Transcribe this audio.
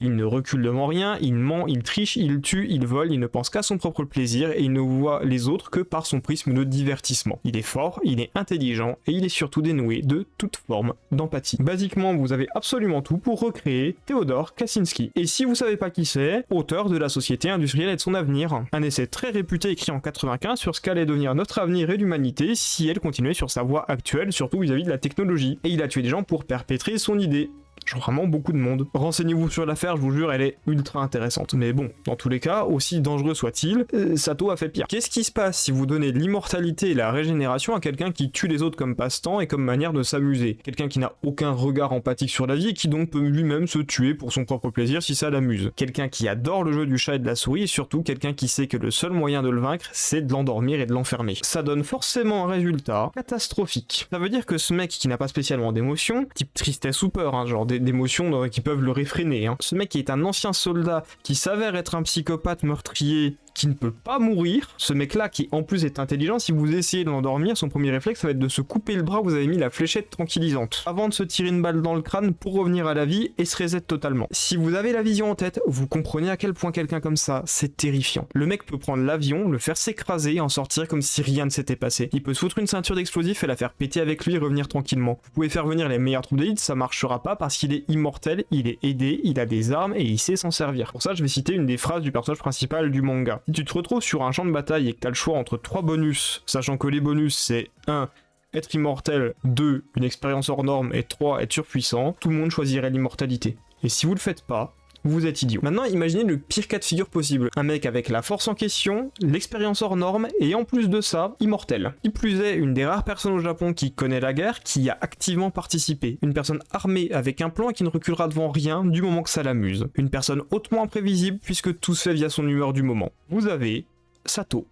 Il ne recule devant rien, il ment, il triche, il tue, il vole, il ne pense qu'à son propre plaisir et il ne voit les autres que par son prisme de divertissement. Il est fort, il est intelligent et il est surtout dénoué de toute forme d'empathie. Basiquement, vous avez absolument tout pour recréer Theodore Kaczynski. Et si vous savez pas qui c'est, auteur de La société industrielle et de son avenir, un essai très réputé écrit en 95 sur ce qu'allait devenir notre avenir et l'humanité si elle continuait sur sa voie actuelle, surtout vis-à-vis de la technologie. Et il a tué des gens pour perpétrer son idée. Genre vraiment beaucoup de monde. Renseignez-vous sur l'affaire, je vous jure, elle est ultra intéressante. Mais bon, dans tous les cas, aussi dangereux soit-il, Sato a fait pire. Qu'est-ce qui se passe si vous donnez l'immortalité et la régénération à quelqu'un qui tue les autres comme passe-temps et comme manière de s'amuser? Quelqu'un qui n'a aucun regard empathique sur la vie et qui donc peut lui-même se tuer pour son propre plaisir si ça l'amuse. Quelqu'un qui adore le jeu du chat et de la souris et surtout quelqu'un qui sait que le seul moyen de le vaincre, c'est de l'endormir et de l'enfermer. Ça donne forcément un résultat catastrophique. Ça veut dire que ce mec qui n'a pas spécialement d'émotion, type tristesse ou peur, hein, genre d'émotions qui peuvent le réfréner. Hein. Ce mec qui est un ancien soldat qui s'avère être un psychopathe meurtrier qui ne peut pas mourir, ce mec-là qui en plus est intelligent, si vous essayez de l'endormir, son premier réflexe ça va être de se couper le bras où vous avez mis la fléchette tranquillisante, avant de se tirer une balle dans le crâne pour revenir à la vie et se reset totalement. Si vous avez la vision en tête, vous comprenez à quel point quelqu'un comme ça, c'est terrifiant. Le mec peut prendre l'avion, le faire s'écraser et en sortir comme si rien ne s'était passé. Il peut se foutre une ceinture d'explosifs et la faire péter avec lui et revenir tranquillement. Vous pouvez faire venir les meilleures troupes d'élite, ça marchera pas parce qu'il est immortel, il est aidé, il a des armes et il sait s'en servir. Pour ça, je vais citer une des phrases du personnage principal du manga. Si tu te retrouves sur un champ de bataille et que t'as le choix entre 3 bonus, sachant que les bonus c'est 1. Être immortel, 2. Une expérience hors norme et 3. Être surpuissant, tout le monde choisirait l'immortalité. Et si vous le faites pas, vous êtes idiot. Maintenant, imaginez le pire cas de figure possible. Un mec avec la force en question, l'expérience hors norme, et en plus de ça, immortel. Qui plus est, une des rares personnes au Japon qui connaît la guerre, qui a activement participé. Une personne armée avec un plan et qui ne reculera devant rien du moment que ça l'amuse. Une personne hautement imprévisible puisque tout se fait via son humeur du moment. Vous avez Sato.